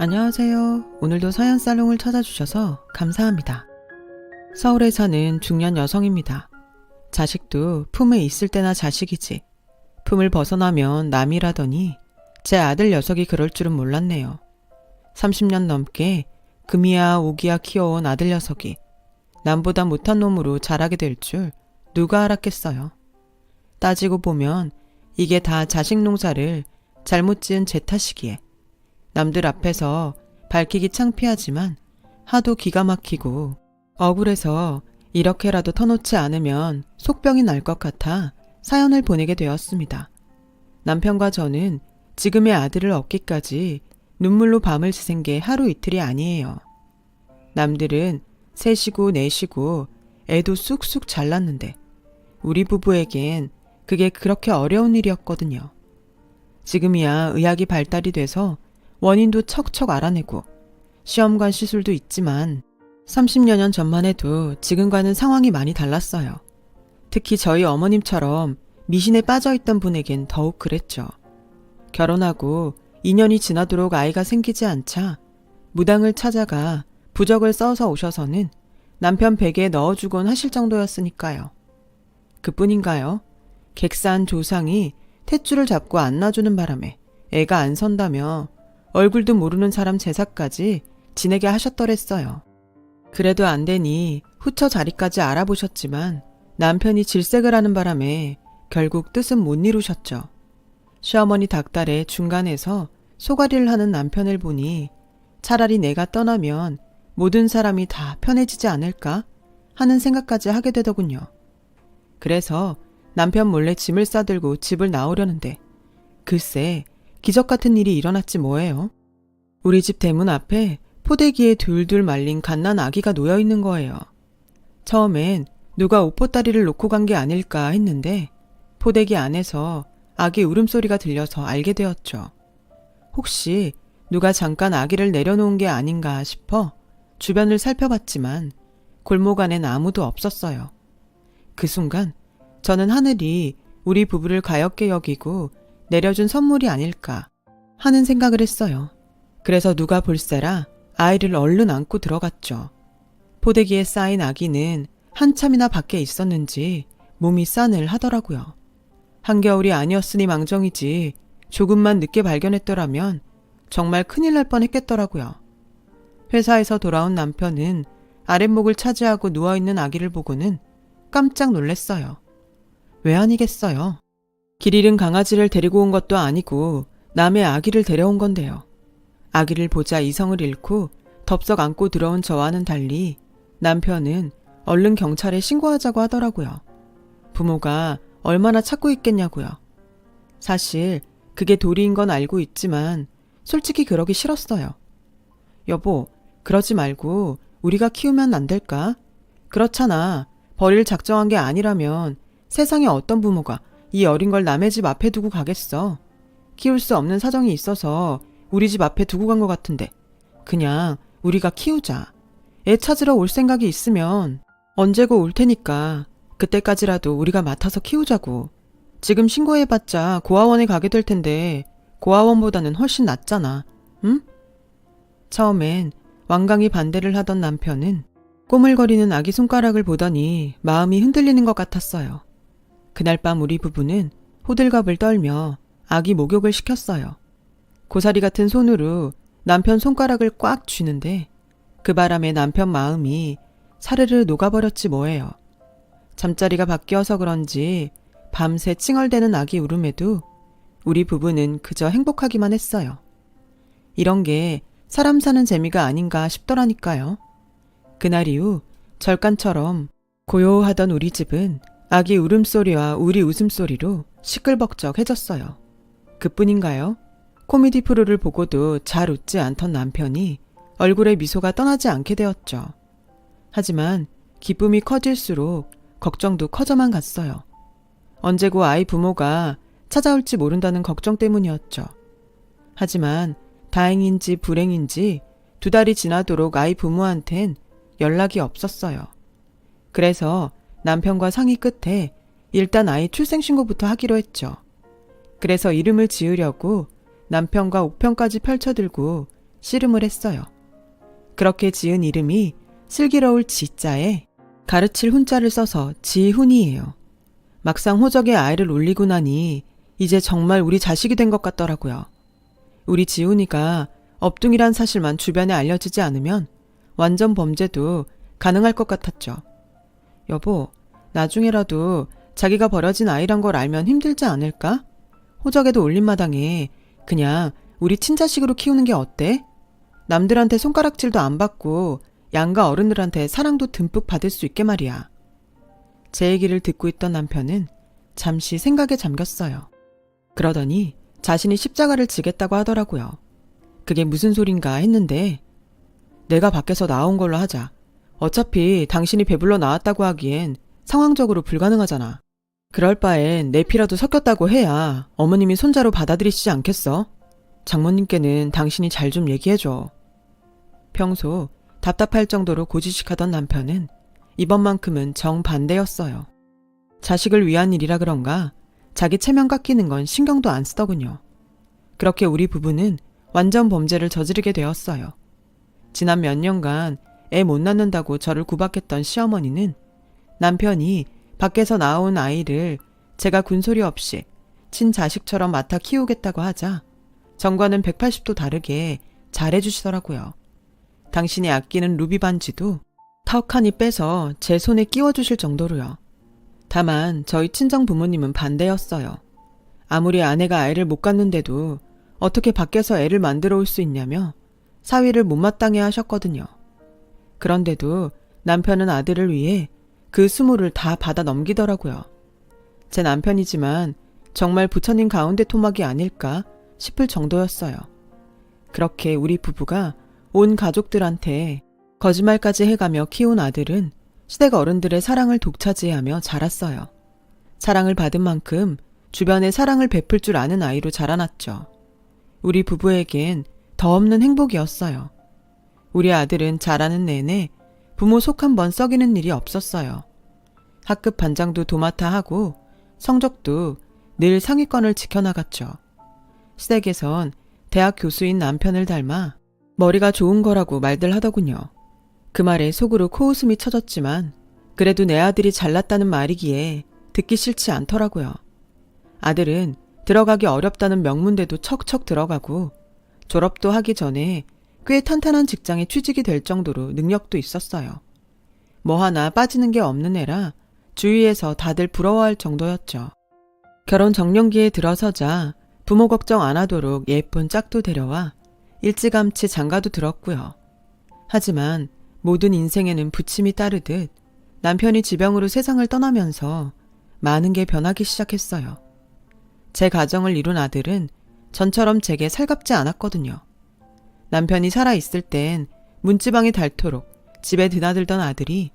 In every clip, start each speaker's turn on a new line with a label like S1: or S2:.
S1: 안녕하세요. 오늘도 사연살롱을 찾아주셔서 감사합니다. 서울에 사는 중년 여성입니다. 자식도 품에 있을 때나 자식이지. 품을 벗어나면 남이라더니 제 아들 녀석이 그럴 줄은 몰랐네요. 30년 넘게 금이야 오기야 키워온 아들 녀석이 남보다 못한 놈으로 자라게 될 줄 누가 알았겠어요. 따지고 보면 이게 다 자식 농사를 잘못 지은 제 탓이기에 남들 앞에서 밝히기 창피하지만 하도 기가 막히고 억울해서 이렇게라도 터놓지 않으면 속병이 날 것 같아 사연을 보내게 되었습니다. 남편과 저는 지금의 아들을 얻기까지 눈물로 밤을 지샌 게 하루 이틀이 아니에요. 남들은 셋이고 넷이고 애도 쑥쑥 잘났는데 우리 부부에겐 그게 그렇게 어려운 일이었거든요. 지금이야 의학이 발달이 돼서 원인도 척척 알아내고 시험관 시술도 있지만 30여 년 전만 해도 지금과는 상황이 많이 달랐어요. 특히 저희 어머님처럼 미신에 빠져있던 분에겐 더욱 그랬죠. 결혼하고 2년이 지나도록 아이가 생기지 않자 무당을 찾아가 부적을 써서 오셔서는 남편 베개에 넣어주곤 하실 정도였으니까요. 그뿐인가요? 객산 조상이 탯줄을 잡고 안 놔주는 바람에 애가 안 선다며 얼굴도 모르는 사람 제사까지 지내게 하셨더랬어요. 그래도 안 되니 후처 자리까지 알아보셨지만 남편이 질색을 하는 바람에 결국 뜻은 못 이루셨죠. 시어머니 닭달에 중간에서 소가리를 하는 남편을 보니 차라리 내가 떠나면 모든 사람이 다 편해지지 않을까 하는 생각까지 하게 되더군요. 그래서 남편 몰래 짐을 싸들고 집을 나오려는데 글쎄 기적 같은 일이 일어났지 뭐예요. 우리 집 대문 앞에 포대기에 둘둘 말린 갓난 아기가 놓여있는 거예요. 처음엔 누가 옷보따리를 놓고 간 게 아닐까 했는데 포대기 안에서 아기 울음소리가 들려서 알게 되었죠. 혹시 누가 잠깐 아기를 내려놓은 게 아닌가 싶어 주변을 살펴봤지만 골목 안엔 아무도 없었어요. 그 순간 저는 하늘이 우리 부부를 가엾게 여기고 내려준 선물이 아닐까 하는 생각을 했어요. 그래서 누가 볼세라 아이를 얼른 안고 들어갔죠. 포대기에 쌓인 아기는 한참이나 밖에 있었는지 몸이 싸늘하더라고요. 한겨울이 아니었으니 망정이지 조금만 늦게 발견했더라면 정말 큰일 날 뻔했겠더라고요. 회사에서 돌아온 남편은 아랫목을 차지하고 누워있는 아기를 보고는 깜짝 놀랐어요. 왜 아니겠어요? 길 잃은 강아지를 데리고 온 것도 아니고 남의 아기를 데려온 건데요. 아기를 보자 이성을 잃고 덥석 안고 들어온 저와는 달리 남편은 얼른 경찰에 신고하자고 하더라고요. 부모가 얼마나 찾고 있겠냐고요. 사실 그게 도리인 건 알고 있지만 솔직히 그러기 싫었어요. 여보, 그러지 말고 우리가 키우면 안 될까? 그렇잖아. 버릴 작정한 게 아니라면 세상에 어떤 부모가 이 어린 걸 남의 집 앞에 두고 가겠어. 키울 수 없는 사정이 있어서 우리 집 앞에 두고 간 것 같은데 그냥 우리가 키우자. 애 찾으러 올 생각이 있으면 언제고 올 테니까 그때까지라도 우리가 맡아서 키우자고. 지금 신고해봤자 고아원에 가게 될 텐데 고아원보다는 훨씬 낫잖아. 응? 처음엔 완강히 반대를 하던 남편은 꼬물거리는 아기 손가락을 보더니 마음이 흔들리는 것 같았어요. 그날 밤 우리 부부는 호들갑을 떨며 아기 목욕을 시켰어요. 고사리 같은 손으로 남편 손가락을 꽉 쥐는데 그 바람에 남편 마음이 사르르 녹아버렸지 뭐예요. 잠자리가 바뀌어서 그런지 밤새 칭얼대는 아기 울음에도 우리 부부는 그저 행복하기만 했어요. 이런 게 사람 사는 재미가 아닌가 싶더라니까요. 그날 이후 절간처럼 고요하던 우리 집은 아기 울음소리와 우리 웃음소리로 시끌벅적해졌어요. 그뿐인가요? 코미디 프로를 보고도 잘 웃지 않던 남편이 얼굴에 미소가 떠나지 않게 되었죠. 하지만 기쁨이 커질수록 걱정도 커져만 갔어요. 언제고 아이 부모가 찾아올지 모른다는 걱정 때문이었죠. 하지만 다행인지 불행인지 2달이 지나도록 아이 부모한텐 연락이 없었어요. 그래서 남편과 상의 끝에 일단 아이 출생신고부터 하기로 했죠. 그래서 이름을 지으려고 남편과 옥편까지 펼쳐들고 씨름을 했어요. 그렇게 지은 이름이 슬기로울 지자에 가르칠 훈자를 써서 지훈이에요. 막상 호적에 아이를 올리고 나니 이제 정말 우리 자식이 된 것 같더라고요. 우리 지훈이가 업둥이란 사실만 주변에 알려지지 않으면 완전 범죄도 가능할 것 같았죠. 여보, 나중에라도 자기가 버려진 아이란 걸 알면 힘들지 않을까? 호적에도 올린 마당에 그냥 우리 친자식으로 키우는 게 어때? 남들한테 손가락질도 안 받고 양가 어른들한테 사랑도 듬뿍 받을 수 있게 말이야. 제 얘기를 듣고 있던 남편은 잠시 생각에 잠겼어요. 그러더니 자신이 십자가를 지겠다고 하더라고요. 그게 무슨 소린가 했는데 내가 밖에서 나온 걸로 하자. 어차피 당신이 배불러 나왔다고 하기엔 상황적으로 불가능하잖아. 그럴 바엔 내 피라도 섞였다고 해야 어머님이 손자로 받아들이시지 않겠어? 장모님께는 당신이 잘 좀 얘기해줘. 평소 답답할 정도로 고지식하던 남편은 이번만큼은 정반대였어요. 자식을 위한 일이라 그런가 자기 체면 깎이는 건 신경도 안 쓰더군요. 그렇게 우리 부부는 완전 범죄를 저지르게 되었어요. 지난 몇 년간 애 못 낳는다고 저를 구박했던 시어머니는 남편이 밖에서 나온 아이를 제가 군소리 없이 친자식처럼 맡아 키우겠다고 하자 전과는 180도 다르게 잘해주시더라고요. 당신이 아끼는 루비 반지도 턱 하니 빼서 제 손에 끼워주실 정도로요. 다만 저희 친정 부모님은 반대였어요. 아무리 아내가 아이를 못 갖는데도 어떻게 밖에서 애를 만들어 올 수 있냐며 사위를 못마땅해 하셨거든요. 그런데도 남편은 아들을 위해 그 수모를 다 받아 넘기더라고요. 제 남편이지만 정말 부처님 가운데 토막이 아닐까 싶을 정도였어요. 그렇게 우리 부부가 온 가족들한테 거짓말까지 해가며 키운 아들은 시댁 어른들의 사랑을 독차지하며 자랐어요. 사랑을 받은 만큼 주변에 사랑을 베풀 줄 아는 아이로 자라났죠. 우리 부부에겐 더 없는 행복이었어요. 우리 아들은 자라는 내내 부모 속 한 번 썩이는 일이 없었어요. 학급 반장도 도맡아 하고 성적도 늘 상위권을 지켜나갔죠. 시댁에선 대학 교수인 남편을 닮아 머리가 좋은 거라고 말들 하더군요. 그 말에 속으로 코웃음이 쳐졌지만 그래도 내 아들이 잘났다는 말이기에 듣기 싫지 않더라고요. 아들은 들어가기 어렵다는 명문대도 척척 들어가고 졸업도 하기 전에 꽤 탄탄한 직장에 취직이 될 정도로 능력도 있었어요. 뭐 하나 빠지는 게 없는 애라 주위에서 다들 부러워할 정도였죠. 결혼 정년기에 들어서자 부모 걱정 안 하도록 예쁜 짝도 데려와 일찌감치 장가도 들었고요. 하지만 모든 인생에는 부침이 따르듯 남편이 지병으로 세상을 떠나면서 많은 게 변하기 시작했어요. 제 가정을 이룬 아들은 전처럼 제게 살갑지 않았거든요. 남편이 살아있을 땐 문지방이 닳도록 집에 드나들던 아들이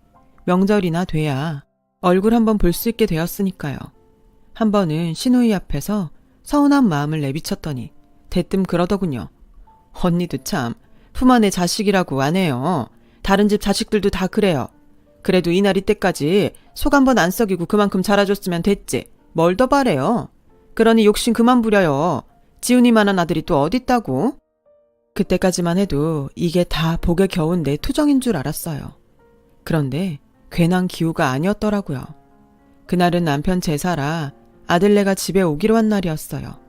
S1: 명절이나 돼야 얼굴 한번 볼 수 있게 되었으니까요. 한 번은 시누이 앞에서 서운한 마음을 내비쳤더니 대뜸 그러더군요. 언니도 참 품 안의 자식이라고 안 해요. 다른 집 자식들도 다 그래요. 그래도 이날 이때까지 속 한 번 안 썩이고 그만큼 자라줬으면 됐지. 뭘 더 바래요. 그러니 욕심 그만 부려요. 지훈이만한 아들이 또 어딨다고? 그때까지만 해도 이게 다 복에 겨운 내 투정인 줄 알았어요. 그런데 괜한 기우가 아니었더라고요. 그날은 남편 제사라 아들네가 집에 오기로 한 날이었어요.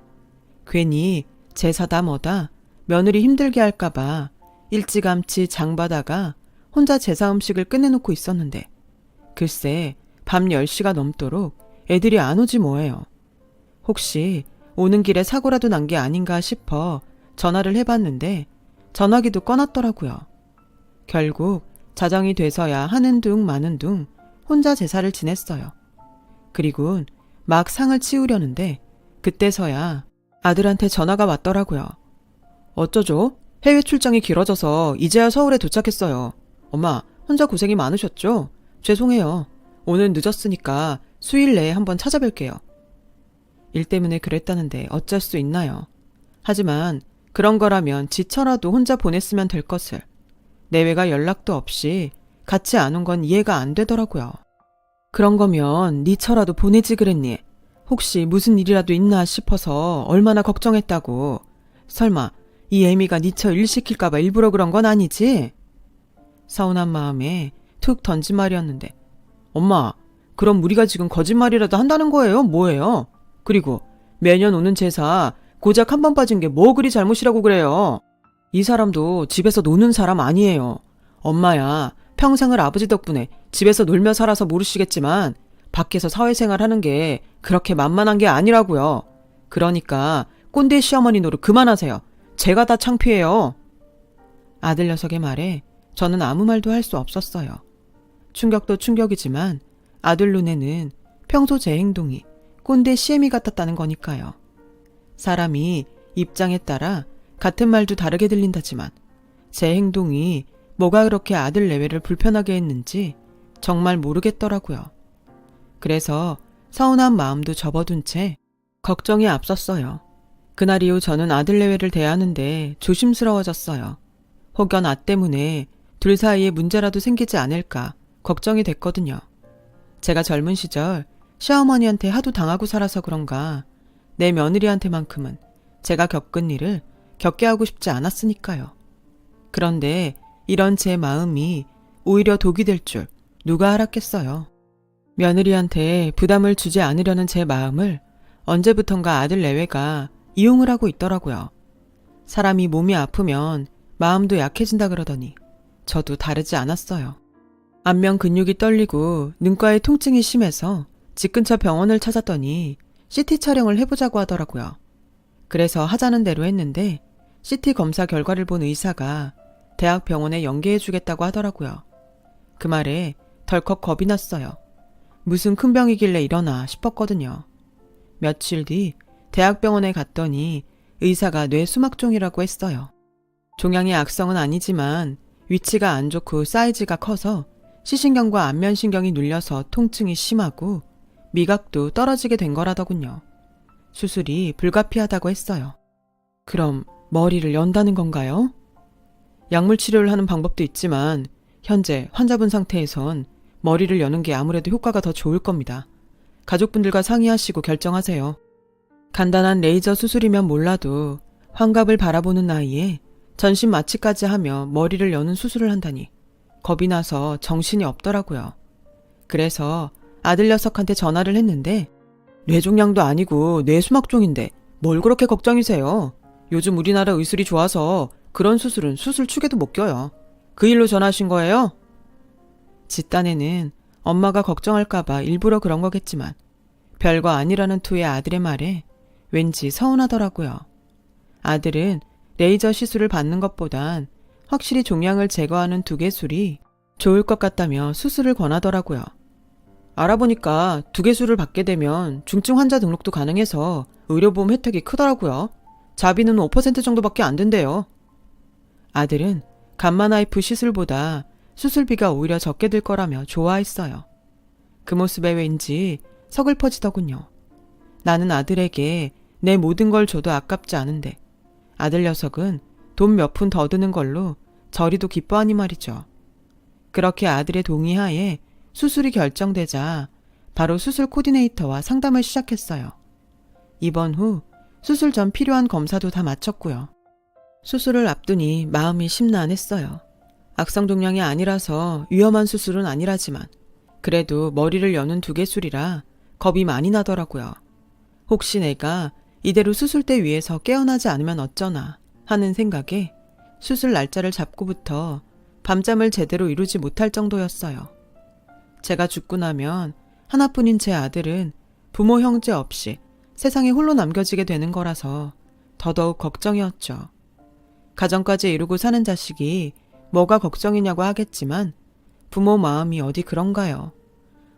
S1: 괜히 제사다 뭐다 며느리 힘들게 할까봐 일찌감치 장바다가 혼자 제사 음식을 끝내놓고 있었는데 글쎄 밤 10시가 넘도록 애들이 안 오지 뭐예요. 혹시 오는 길에 사고라도 난 게 아닌가 싶어 전화를 해봤는데 전화기도 꺼놨더라고요. 결국 자정이 돼서야 하는 둥 마는 둥 혼자 제사를 지냈어요. 그리곤 막 상을 치우려는데 그때서야 아들한테 전화가 왔더라고요. 어쩌죠? 해외 출장이 길어져서 이제야 서울에 도착했어요. 엄마, 혼자 고생이 많으셨죠? 죄송해요. 오늘 늦었으니까 수요일 내에 한번 찾아뵐게요. 일 때문에 그랬다는데 어쩔 수 있나요? 하지만 그런 거라면 지쳐라도 혼자 보냈으면 될 것을 내외가 연락도 없이 같이 안 온 건 이해가 안 되더라고요. 그런 거면 니처라도 보내지 그랬니? 혹시 무슨 일이라도 있나 싶어서 얼마나 걱정했다고. 설마 이 애미가 니 처 일 시킬까봐 일부러 그런 건 아니지? 서운한 마음에 툭 던진 말이었는데, 엄마, 그럼 우리가 지금 거짓말이라도 한다는 거예요? 뭐예요? 그리고 매년 오는 제사 고작 한 번 빠진 게 뭐 그리 잘못이라고 그래요? 이 사람도 집에서 노는 사람 아니에요. 엄마야, 평생을 아버지 덕분에 집에서 놀며 살아서 모르시겠지만 밖에서 사회생활 하는 게 그렇게 만만한 게 아니라고요. 그러니까 꼰대 시어머니 노릇 그만하세요. 제가 다 창피해요. 아들 녀석의 말에 저는 아무 말도 할 수 없었어요. 충격도 충격이지만 아들 눈에는 평소 제 행동이 꼰대 시애미 같았다는 거니까요. 사람이 입장에 따라 같은 말도 다르게 들린다지만 제 행동이 뭐가 그렇게 아들 내외를 불편하게 했는지 정말 모르겠더라고요. 그래서 서운한 마음도 접어둔 채 걱정이 앞섰어요. 그날 이후 저는 아들 내외를 대하는데 조심스러워졌어요. 혹여 나 때문에 둘 사이에 문제라도 생기지 않을까 걱정이 됐거든요. 제가 젊은 시절 시어머니한테 하도 당하고 살아서 그런가 내 며느리한테만큼은 제가 겪은 일을 겪게 하고 싶지 않았으니까요. 그런데 이런 제 마음이 오히려 독이 될 줄 누가 알았겠어요. 며느리한테 부담을 주지 않으려는 제 마음을 언제부턴가 아들 내외가 이용을 하고 있더라고요. 사람이 몸이 아프면 마음도 약해진다 그러더니 저도 다르지 않았어요. 안면 근육이 떨리고 눈가에 통증이 심해서 집 근처 병원을 찾았더니 CT 촬영을 해보자고 하더라고요. 그래서 하자는 대로 했는데 CT 검사 결과를 본 의사가 대학병원에 연계해주겠다고 하더라고요. 그 말에 덜컥 겁이 났어요. 무슨 큰 병이길래 이러나 싶었거든요. 며칠 뒤 대학병원에 갔더니 의사가 뇌수막종이라고 했어요. 종양의 악성은 아니지만 위치가 안 좋고 사이즈가 커서 시신경과 안면신경이 눌려서 통증이 심하고 미각도 떨어지게 된 거라더군요. 수술이 불가피하다고 했어요. 그럼 머리를 연다는 건가요? 약물 치료를 하는 방법도 있지만 현재 환자분 상태에선 머리를 여는 게 아무래도 효과가 더 좋을 겁니다. 가족분들과 상의하시고 결정하세요. 간단한 레이저 수술이면 몰라도 환갑을 바라보는 나이에 전신 마취까지 하며 머리를 여는 수술을 한다니 겁이 나서 정신이 없더라고요. 그래서 아들 녀석한테 전화를 했는데 뇌종양도 아니고 뇌수막종인데 뭘 그렇게 걱정이세요? 요즘 우리나라 의술이 좋아서 그런 수술은 수술 축에도 못 껴요. 그 일로 전화하신 거예요? 집단에는 엄마가 걱정할까봐 일부러 그런 거겠지만 별거 아니라는 투의 아들의 말에 왠지 서운하더라고요. 아들은 레이저 시술을 받는 것보단 확실히 종양을 제거하는 두개술이 좋을 것 같다며 수술을 권하더라고요. 알아보니까 두개술을 받게 되면 중증 환자 등록도 가능해서 의료보험 혜택이 크더라고요. 자비는 5% 정도밖에 안 된대요. 아들은 감마나이프 시술보다 수술비가 오히려 적게 들 거라며 좋아했어요. 그 모습에 왠지 서글퍼지더군요. 나는 아들에게 내 모든 걸 줘도 아깝지 않은데 아들 녀석은 돈 몇 푼 더 드는 걸로 저리도 기뻐하니 말이죠. 그렇게 아들의 동의하에 수술이 결정되자 바로 수술 코디네이터와 상담을 시작했어요. 입원 후 수술 전 필요한 검사도 다 마쳤고요. 수술을 앞두니 마음이 심란했어요. 악성 종양이 아니라서 위험한 수술은 아니라지만 그래도 머리를 여는 두개술이라 겁이 많이 나더라고요. 혹시 내가 이대로 수술대 위에서 깨어나지 않으면 어쩌나 하는 생각에 수술 날짜를 잡고부터 밤잠을 제대로 이루지 못할 정도였어요. 제가 죽고 나면 하나뿐인 제 아들은 부모 형제 없이 세상에 홀로 남겨지게 되는 거라서 더더욱 걱정이었죠. 가정까지 이루고 사는 자식이 뭐가 걱정이냐고 하겠지만 부모 마음이 어디 그런가요?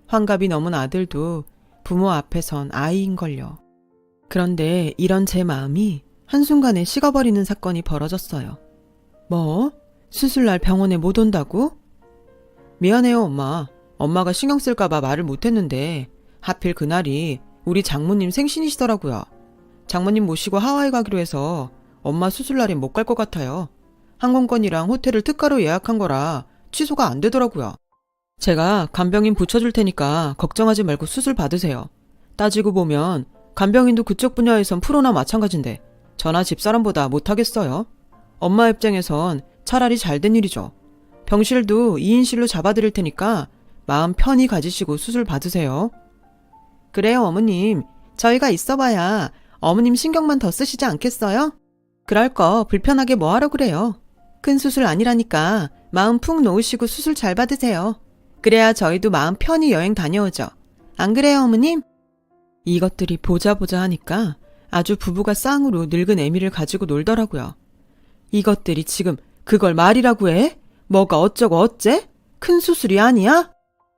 S1: 환갑이 넘은 아들도 부모 앞에선 아이인걸요. 그런데 이런 제 마음이 한순간에 식어버리는 사건이 벌어졌어요. 뭐? 수술날 병원에 못 온다고? 미안해요, 엄마. 엄마가 신경 쓸까봐 말을 못했는데 하필 그날이 우리 장모님 생신이시더라고요. 장모님 모시고 하와이 가기로 해서 엄마 수술날엔 못 갈 것 같아요. 항공권이랑 호텔을 특가로 예약한 거라 취소가 안 되더라고요. 제가 간병인 붙여줄 테니까 걱정하지 말고 수술 받으세요. 따지고 보면 간병인도 그쪽 분야에선 프로나 마찬가지인데 저나 집사람보다 못하겠어요. 엄마 입장에선 차라리 잘된 일이죠. 병실도 2인실로 잡아드릴 테니까 마음 편히 가지시고 수술 받으세요. 그래요, 어머님. 저희가 있어봐야 어머님 신경만 더 쓰시지 않겠어요? 그럴 거 불편하게 뭐하러 그래요. 큰 수술 아니라니까 마음 푹 놓으시고 수술 잘 받으세요. 그래야 저희도 마음 편히 여행 다녀오죠. 안 그래요, 어머님? 이것들이 보자 하니까 아주 부부가 쌍으로 늙은 애미를 가지고 놀더라고요. 이것들이 지금 그걸 말이라고 해? 뭐가 어쩌고 어째? 큰 수술이 아니야?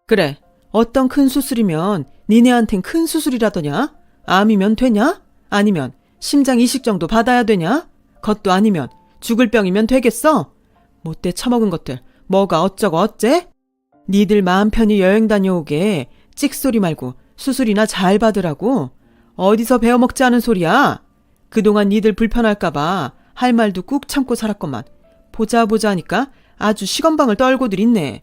S1: 그래, 어떤 큰 수술이면 니네한텐 큰 수술이라더냐? 암이면 되냐? 아니면 심장 이식 정도 받아야 되냐? 그것도 아니면 죽을 병이면 되겠어? 못돼 처먹은 것들 뭐가 어쩌고 어째? 니들 마음 편히 여행 다녀오게 찍소리 말고 수술이나 잘 받으라고? 어디서 배워먹지 않은 소리야? 그동안 니들 불편할까봐 할 말도 꾹 참고 살았건만 보자 하니까 아주 시건방을 떨고들 있네.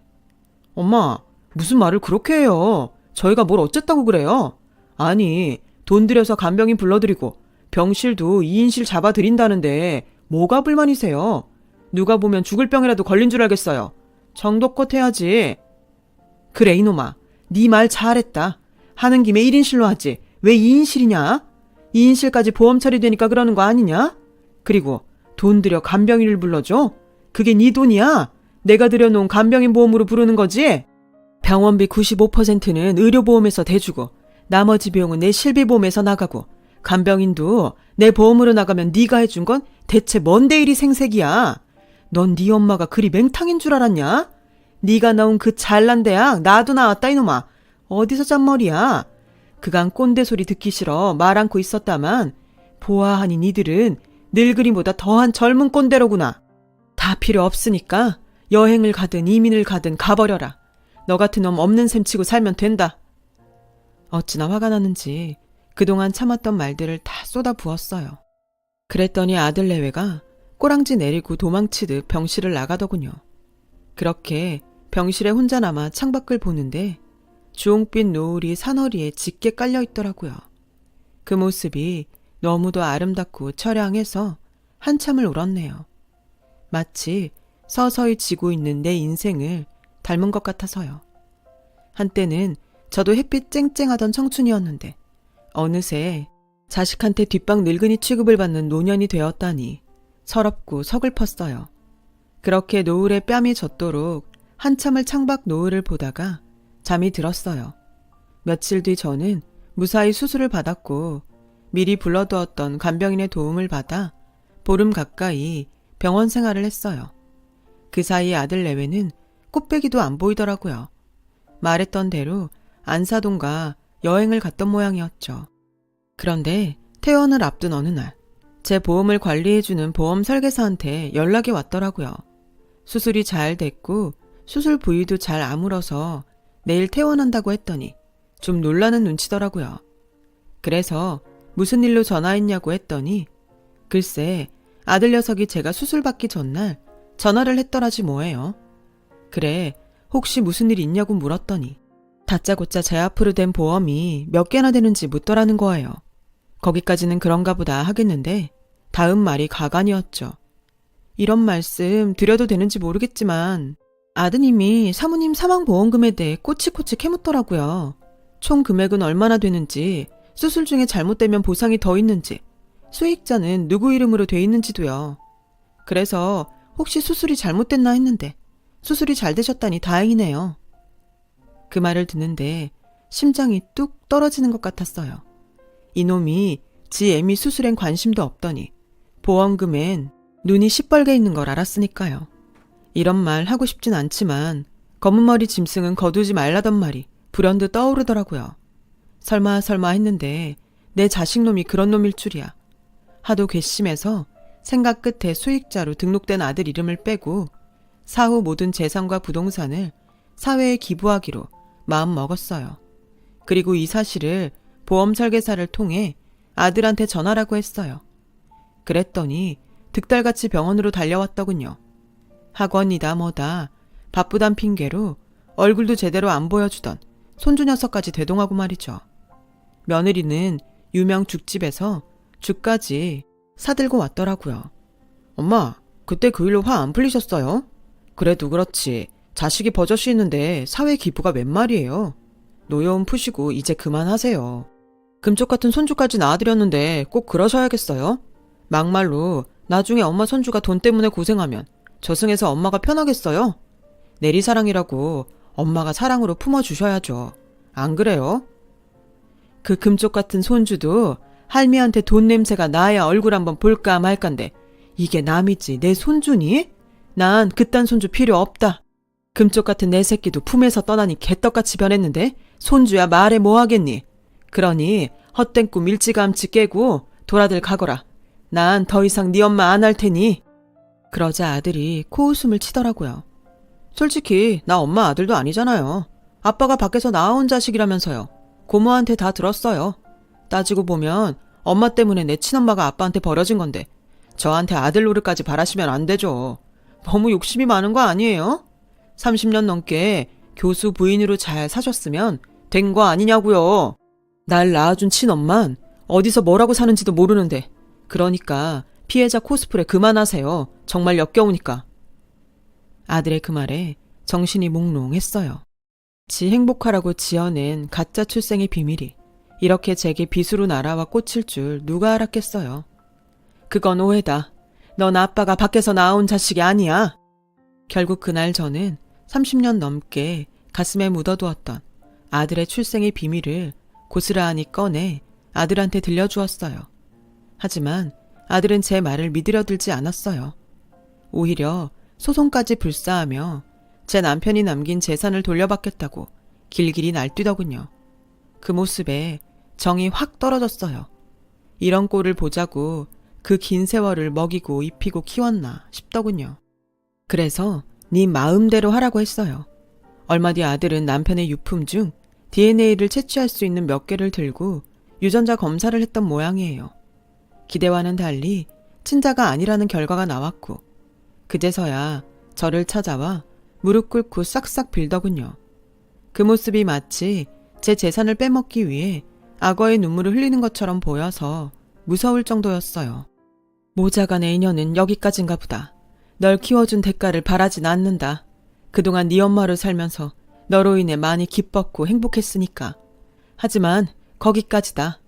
S1: 엄마, 무슨 말을 그렇게 해요? 저희가 뭘 어쨌다고 그래요? 아니, 돈 들여서 간병인 불러드리고 병실도 2인실 잡아드린다는데 뭐가 불만이세요? 누가 보면 죽을 병이라도 걸린 줄 알겠어요. 정도껏 해야지. 그래 이놈아, 네 말 잘했다. 하는 김에 1인실로 하지 왜 2인실이냐? 2인실까지 보험 처리되니까 그러는 거 아니냐? 그리고 돈 들여 간병인을 불러줘? 그게 네 돈이야? 내가 들여놓은 간병인 보험으로 부르는 거지? 병원비 95%는 의료보험에서 대주고 나머지 비용은 내 실비보험에서 나가고 간병인도 내 보험으로 나가면 네가 해준 건 대체 뭔데 이리 생색이야? 넌 네 엄마가 그리 맹탕인 줄 알았냐? 네가 나온 그 잘난 대학 나도 나왔다 이놈아. 어디서 짠머리야? 그간 꼰대 소리 듣기 싫어 말 않고 있었다만 보아하니 니들은 늙은이보다 더한 젊은 꼰대로구나. 다 필요 없으니까 여행을 가든 이민을 가든 가버려라. 너 같은 놈 없는 셈 치고 살면 된다. 어찌나 화가 나는지 그동안 참았던 말들을 다 쏟아부었어요. 그랬더니 아들 내외가 꼬랑지 내리고 도망치듯 병실을 나가더군요. 그렇게 병실에 혼자 남아 창밖을 보는데 주홍빛 노을이 산허리에 짙게 깔려 있더라고요. 그 모습이 너무도 아름답고 처량해서 한참을 울었네요. 마치 서서히 지고 있는 내 인생을 닮은 것 같아서요. 한때는 저도 햇빛 쨍쨍하던 청춘이었는데 어느새 자식한테 뒷방 늙은이 취급을 받는 노년이 되었다니 서럽고 서글펐어요. 그렇게 노을에 뺨이 젖도록 한참을 창밖 노을을 보다가 잠이 들었어요. 며칠 뒤 저는 무사히 수술을 받았고 미리 불러두었던 간병인의 도움을 받아 보름 가까이 병원 생활을 했어요. 그 사이 아들 내외는 꽃배기도 안 보이더라고요. 말했던 대로 안사동과 여행을 갔던 모양이었죠. 그런데 퇴원을 앞둔 어느 날 제 보험을 관리해주는 보험 설계사한테 연락이 왔더라고요. 수술이 잘 됐고 수술 부위도 잘 아물어서 내일 퇴원한다고 했더니 좀 놀라는 눈치더라고요. 그래서 무슨 일로 전화했냐고 했더니 글쎄 아들 녀석이 제가 수술 받기 전날 전화를 했더라지 뭐예요. 그래 혹시 무슨 일 있냐고 물었더니 다짜고짜 제 앞으로 된 보험이 몇 개나 되는지 묻더라는 거예요. 거기까지는 그런가 보다 하겠는데 다음 말이 가관이었죠. 이런 말씀 드려도 되는지 모르겠지만 아드님이 사모님 사망보험금에 대해 꼬치꼬치 캐묻더라고요. 총 금액은 얼마나 되는지, 수술 중에 잘못되면 보상이 더 있는지, 수익자는 누구 이름으로 돼 있는지도요. 그래서 혹시 수술이 잘못됐나 했는데 수술이 잘 되셨다니 다행이네요. 그 말을 듣는데 심장이 뚝 떨어지는 것 같았어요. 이놈이 지 애미 수술엔 관심도 없더니 보험금엔 눈이 시뻘게 있는 걸 알았으니까요. 이런 말 하고 싶진 않지만 검은머리 짐승은 거두지 말라던 말이 불현듯 떠오르더라고요. 설마 했는데 내 자식놈이 그런 놈일 줄이야. 하도 괘씸해서 생각 끝에 수익자로 등록된 아들 이름을 빼고 사후 모든 재산과 부동산을 사회에 기부하기로 마음 먹었어요. 그리고 이 사실을 보험 설계사를 통해 아들한테 전하라고 했어요. 그랬더니 득달같이 병원으로 달려왔더군요. 학원이다 뭐다 바쁘단 핑계로 얼굴도 제대로 안 보여주던 손주 녀석까지 대동하고 말이죠. 며느리는 유명 죽집에서 죽까지 사들고 왔더라고요. 엄마, 그때 그 일로 화 안 풀리셨어요? 그래도 그렇지. 자식이 버젓이 있는데 사회 기부가 웬 말이에요. 노여움 푸시고 이제 그만하세요. 금쪽 같은 손주까지 낳아드렸는데 꼭 그러셔야겠어요? 막말로 나중에 엄마 손주가 돈 때문에 고생하면 저승에서 엄마가 편하겠어요? 내리사랑이라고 엄마가 사랑으로 품어주셔야죠. 안 그래요? 그 금쪽 같은 손주도 할미한테 돈 냄새가 나야 얼굴 한번 볼까 말까인데 이게 남이지 내 손주니? 난 그딴 손주 필요 없다. 금쪽 같은 내 새끼도 품에서 떠나니 개떡같이 변했는데 손주야 말해 뭐하겠니? 그러니 헛된 꿈 일찌감치 깨고 돌아들 가거라. 난 더 이상 네 엄마 안 할 테니. 그러자 아들이 코웃음을 치더라고요. 솔직히 나 엄마 아들도 아니잖아요. 아빠가 밖에서 낳아온 자식이라면서요. 고모한테 다 들었어요. 따지고 보면 엄마 때문에 내 친엄마가 아빠한테 버려진 건데 저한테 아들 노릇까지 바라시면 안 되죠. 너무 욕심이 많은 거 아니에요? 30년 넘게 교수 부인으로 잘 사셨으면 된 거 아니냐고요. 날 낳아준 친엄만 어디서 뭐라고 사는지도 모르는데 그러니까 피해자 코스프레 그만하세요. 정말 역겨우니까. 아들의 그 말에 정신이 몽롱했어요. 지 행복하라고 지어낸 가짜 출생의 비밀이 이렇게 제게 비수로 날아와 꽂힐 줄 누가 알았겠어요. 그건 오해다. 넌 아빠가 밖에서 낳아온 자식이 아니야. 결국 그날 저는 30년 넘게 가슴에 묻어두었던 아들의 출생의 비밀을 고스란히 꺼내 아들한테 들려주었어요. 하지만 아들은 제 말을 믿으려 들지 않았어요. 오히려 소송까지 불사하며 제 남편이 남긴 재산을 돌려받겠다고 길길이 날뛰더군요. 그 모습에 정이 확 떨어졌어요. 이런 꼴을 보자고 그 긴 세월을 먹이고 입히고 키웠나 싶더군요. 그래서 네 마음대로 하라고 했어요. 얼마 뒤 아들은 남편의 유품 중 DNA를 채취할 수 있는 몇 개를 들고 유전자 검사를 했던 모양이에요. 기대와는 달리 친자가 아니라는 결과가 나왔고 그제서야 저를 찾아와 무릎 꿇고 싹싹 빌더군요. 그 모습이 마치 제 재산을 빼먹기 위해 악어의 눈물을 흘리는 것처럼 보여서 무서울 정도였어요. 모자간 애인녀는 여기까지인가 보다. 널 키워준 대가를 바라진 않는다. 그동안 네 엄마로 살면서 너로 인해 많이 기뻤고 행복했으니까. 하지만 거기까지다.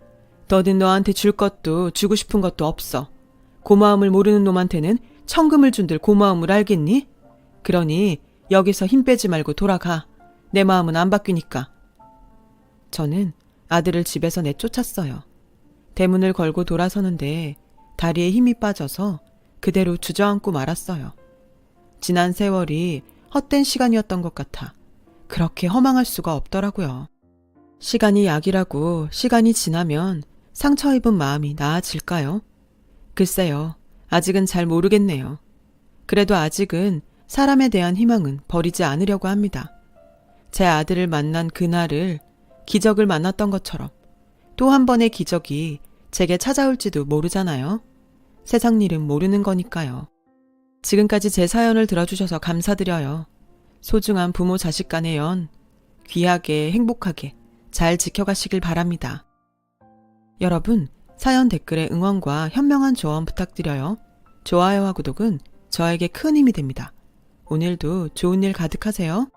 S1: 너는 너한테 줄 것도 주고 싶은 것도 없어. 고마움을 모르는 놈한테는 천금을 준들 고마움을 알겠니? 그러니 여기서 힘 빼지 말고 돌아가. 내 마음은 안 바뀌니까. 저는 아들을 집에서 내쫓았어요. 대문을 걸고 돌아서는데 다리에 힘이 빠져서 그대로 주저앉고 말았어요. 지난 세월이 헛된 시간이었던 것 같아 그렇게 허망할 수가 없더라고요. 시간이 약이라고 시간이 지나면 상처 입은 마음이 나아질까요? 글쎄요. 아직은 잘 모르겠네요. 그래도 아직은 사람에 대한 희망은 버리지 않으려고 합니다. 제 아들을 만난 그날을 기적을 만났던 것처럼 또 한 번의 기적이 제게 찾아올지도 모르잖아요. 세상 일은 모르는 거니까요. 지금까지 제 사연을 들어주셔서 감사드려요. 소중한 부모 자식 간의 연 귀하게 행복하게 잘 지켜가시길 바랍니다. 여러분 사연 댓글에 응원과 현명한 조언 부탁드려요. 좋아요와 구독은 저에게 큰 힘이 됩니다. 오늘도 좋은 일 가득하세요.